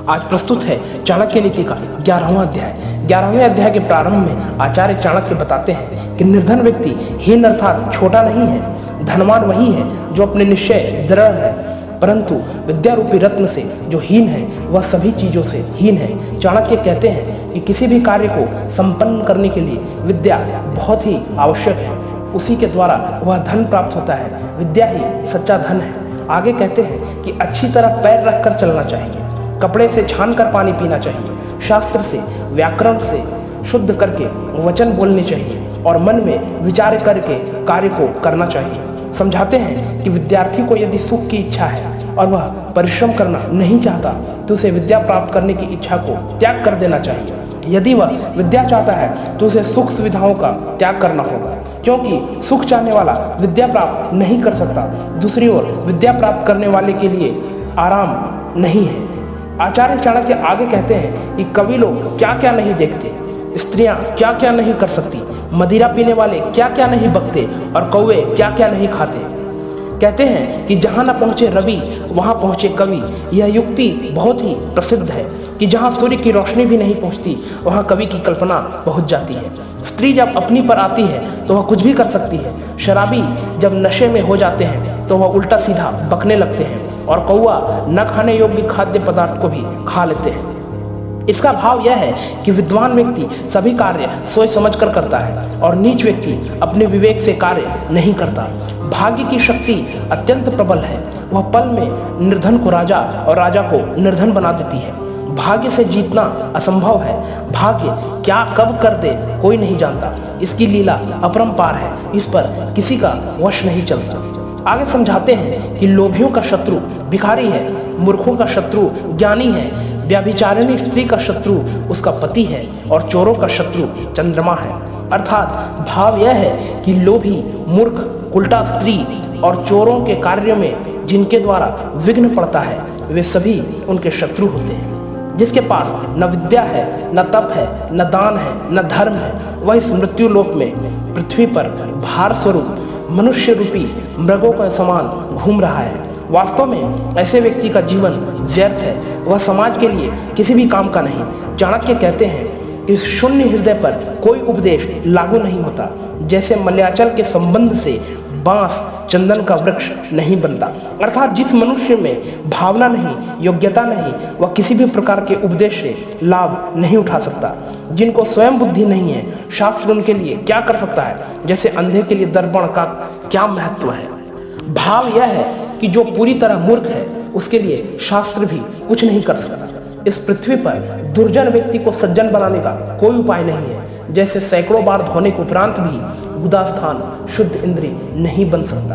आज प्रस्तुत है चाणक्य नीति का 11वां अध्याय। 11वें अध्याय के प्रारंभ में आचार्य चाणक्य बताते हैं कि निर्धन व्यक्ति हीन अर्थात छोटा नहीं है, धनवान वही है जो अपने निश्चय दृढ़ है, परंतु विद्या रूपी रत्न से जो हीन है वह सभी चीजों से हीन है। चाणक्य कहते हैं कि किसी भी कार्य को संपन्न करने के लिए विद्या बहुत ही आवश्यक है, उसी के द्वारा वह धन प्राप्त होता है। विद्या ही सच्चा धन है। आगे कहते हैं कि अच्छी तरह पैर रखकर चलना चाहिए, कपड़े से छान कर पानी पीना चाहिए, शास्त्र से व्याकरण से शुद्ध करके वचन बोलने चाहिए और मन में विचार करके कार्य को करना चाहिए। समझाते हैं कि विद्यार्थी को यदि सुख की इच्छा है और वह परिश्रम करना नहीं चाहता तो उसे विद्या प्राप्त करने की इच्छा को त्याग कर देना चाहिए। यदि वह विद्या चाहता है तो उसे सुख सुविधाओं का त्याग करना होगा, क्योंकि सुख चाहने वाला विद्या प्राप्त नहीं कर सकता। दूसरी ओर विद्या प्राप्त करने वाले के लिए आराम नहीं है। आचार्य चाणक्य आगे कहते हैं कि कवि लोग क्या क्या नहीं देखते, स्त्रियां क्या क्या नहीं कर सकती, मदिरा पीने वाले क्या क्या नहीं बकते और कौवे क्या क्या नहीं खाते। कहते हैं कि जहां न पहुंचे रवि वहां पहुंचे कवि। यह युक्ति बहुत ही प्रसिद्ध है कि जहां सूर्य की रोशनी भी नहीं पहुंचती वहां कवि की कल्पना पहुंच जाती है। स्त्री जब अपनी पर आती है तो वह कुछ भी कर सकती है। शराबी जब नशे में हो जाते हैं तो वह उल्टा सीधा बकने लगते हैं और कौवा न खाने योग्य खाद्य पदार्थ को भी खा लेते हैं। इसका भाव यह है कि विद्वान व्यक्ति सभी कार्य सोच समझ कर करता है और नीच व्यक्ति अपने विवेक से कार्य नहीं करता। भाग्य की शक्ति अत्यंत प्रबल है, वह पल में निर्धन को राजा और राजा को निर्धन बना देती है। भाग्य से जीतना असंभव है। भाग्य क्या कब कर दे कोई नहीं जानता। इसकी लीला अपरंपार है, इस पर किसी का वश नहीं चलता। आगे समझाते हैं कि लोभियों का शत्रु भिखारी है, मूर्खों का शत्रु ज्ञानी है, व्यभिचारिणी स्त्री का शत्रु उसका पति है और चोरों का शत्रु चंद्रमा है। अर्थात भाव यह है कि लोभी, मूर्ख, उल्टा स्त्री और चोरों के कार्यों में जिनके द्वारा विघ्न पड़ता है वे सभी उनके शत्रु होते हैं। जिसके पास न विद्या है, न तप है, न दान है, न धर्म है, वह इस मृत्यु लोक में पृथ्वी पर भार स्वरूप मनुष्य रूपी मृगों के समान घूम रहा है। वास्तव में ऐसे व्यक्ति का जीवन व्यर्थ है, वह समाज के लिए किसी भी काम का नहीं। चाणक्य कहते हैं कि शून्य हृदय पर कोई उपदेश लागू नहीं होता। जैसे मलयाचल के संबंध से बांस चंदन का वृक्ष नहीं बनता। अर्थात जिस मनुष्य में भावना नहीं, योग्यता नहीं, वह किसी भी प्रकार के उपदेश से लाभ नहीं उठा सकता। जिनको स्वयं बुद्धि नहीं है, शास्त्र उनके लिए क्या कर सकता है। जैसे अंधे के लिए दर्पण का क्या महत्व है। भाव यह है कि जो पूरी तरह मूर्ख है उसके लिए शास्त्र भी कुछ नहीं कर सकता। इस पृथ्वी पर दुर्जन व्यक्ति को सज्जन बनाने का कोई उपाय नहीं है। जैसे सैकड़ों बार धोने के उपरांत भी गुदास्थान शुद्ध इंद्री नहीं बन सकता।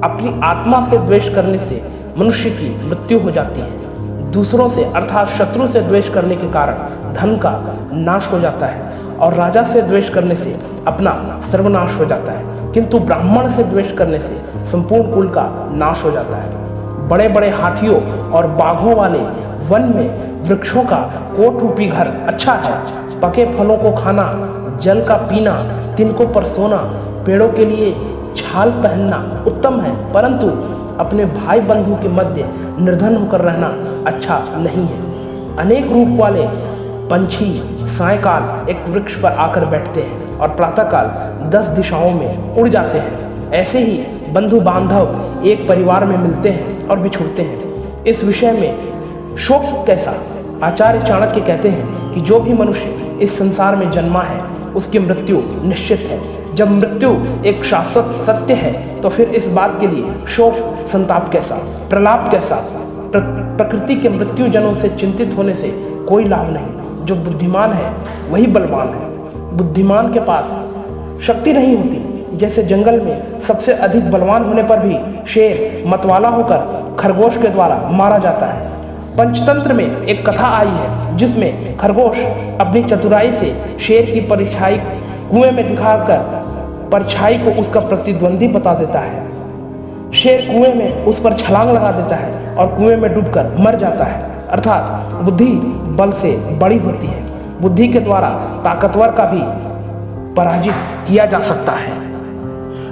अपनी आत्मा से द्वेष करने से मनुष्य की मृत्यु हो जाती है। दूसरों से अर्थात शत्रु से द्वेष करने के कारण धन का नाश हो जाता है और राजा से द्वेष करने से अपना सर्वनाश हो जाता है, किंतु ब्राह्मण से द्वेष करने से संपूर्ण कुल का नाश हो जाता है। बड़े बड़े हाथियों और बाघों वाले वन में वृक्षों का कोट रूपी घर अच्छा है। पके फलों को खाना, जल का पीना, तिनकों पर सोना, पेड़ों के लिए छाल पहनना उत्तम है, परंतु अपने भाई बंधु के मध्य निर्धन होकर रहना अच्छा नहीं है। अनेक रूप वाले पंछी सायंकाल एक वृक्ष पर आकर बैठते हैं और प्रातःकाल 10 दिशाओं में उड़ जाते हैं। ऐसे ही बंधु बांधव एक परिवार में मिलते हैं और बिछुड़ते हैं। इस विषय में शोक कैसा। आचार्य चाणक्य कहते हैं कि जो भी मनुष्य इस संसार में जन्मा है उसकी मृत्यु निश्चित है। जब मृत्यु एक शाश्वत सत्य है तो फिर इस बात के लिए शोक संताप कैसा, प्रलाप कैसा। प्रकृति के मृत्यु जनों से चिंतित होने से कोई लाभ नहीं। जो बुद्धिमान है वही बलवान है। बुद्धिमान के पास शक्ति नहीं होती। जैसे जंगल में सबसे अधिक बलवान होने पर भी शेर मतवाला होकर खरगोश के द्वारा मारा जाता है। पंचतंत्र में एक कथा आई है जिसमें खरगोश अपनी चतुराई से शेर की परछाई कुएं में दिखाकर परछाई को उसका प्रतिद्वंदी बता देता है। शेर कुएं में उस पर छलांग लगा देता है और कुएं में डूबकर मर जाता है। अर्थात बुद्धि बल से बड़ी होती है। बुद्धि के द्वारा ताकतवर का भी पराजित किया जा सकता है।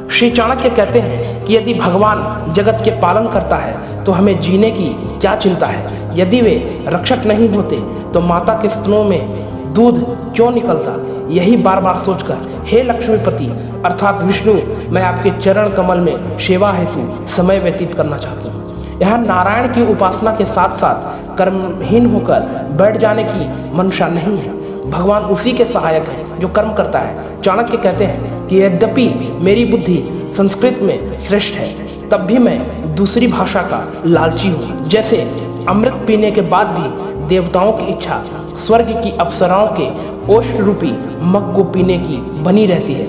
श्री चाणक्य कहते हैं कि यदि भगवान जगत के पालन करता है तो हमें जीने की क्या चिंता है। यदि वे रक्षक नहीं होते तो माता के स्तनों में दूध क्यों निकलता। यही बार बार सोचकर हे लक्ष्मीपति अर्थात विष्णु, मैं आपके चरण कमल में सेवा हेतु समय व्यतीत करना चाहता हूँ। यह नारायण की उपासना के साथ साथ कर्महीन होकर बैठ जाने की मंशा नहीं है। भगवान उसी के सहायक हैं जो कर्म करता है। चाणक्य कहते हैं कि यद्यपि मेरी बुद्धि संस्कृत में श्रेष्ठ है, तब भी मैं दूसरी भाषा का लालची हूँ। जैसे अमृत पीने के बाद भी देवताओं की इच्छा स्वर्ग की अप्सराओं के ओष्ठ रूपी मग को पीने की बनी रहती है।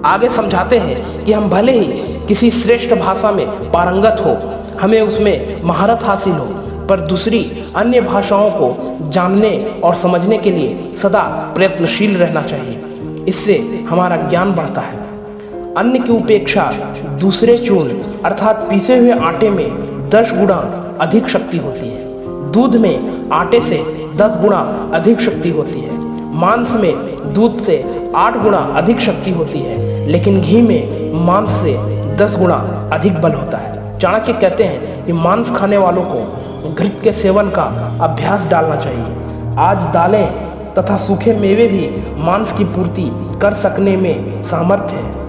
आगे समझाते हैं कि हम भले ही किसी श्रेष्ठ भाषा में पारंगत हो, हमें उसमें महारत हासिल हो, पर दूसरी अन्य भाषाओं को जानने और समझने के लिए सदा प्रयत्नशील रहना चाहिए। इससे हमारा ज्ञान बढ़ता है। अन्न की उपेक्षा दूसरे चूर्ण अर्थात पीसे हुए आटे में 10 गुना अधिक शक्ति होती है। दूध में आटे से 10 गुना अधिक शक्ति होती है। मांस में दूध से 8 गुना अधिक शक्ति होती है, लेकिन घी में मांस से 10 गुना अधिक बल होता है। चाणक्य कहते हैं कि मांस खाने वालों को घृत के सेवन का अभ्यास डालना चाहिए। आज दालें तथा सूखे मेवे भी मांस की पूर्ति कर सकने में सामर्थ्य है।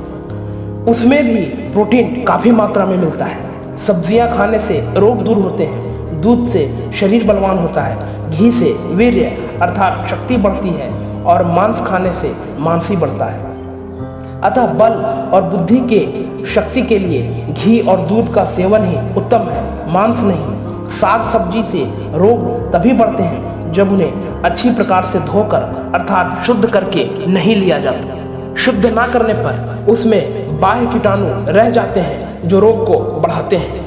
उसमें भी प्रोटीन काफी मात्रा में मिलता है। सब्जियां खाने से रोग दूर होते हैं। दूध से शरीर बलवान होता है। घी से वीर्य अर्थात शक्ति बढ़ती है और मांस खाने से मांसी बढ़ता है। अतः बल और बुद्धि के शक्ति के लिए घी और दूध का सेवन ही उत्तम है, मांस नहीं। साग सब्जी से रोग तभी बढ़ते हैं जब उन्हें अच्छी प्रकार से धोकर अर्थात शुद्ध करके नहीं लिया जाता। शुद्ध ना करने पर उसमें बाह्य कीटाणु रह जाते हैं जो रोग को बढ़ाते हैं।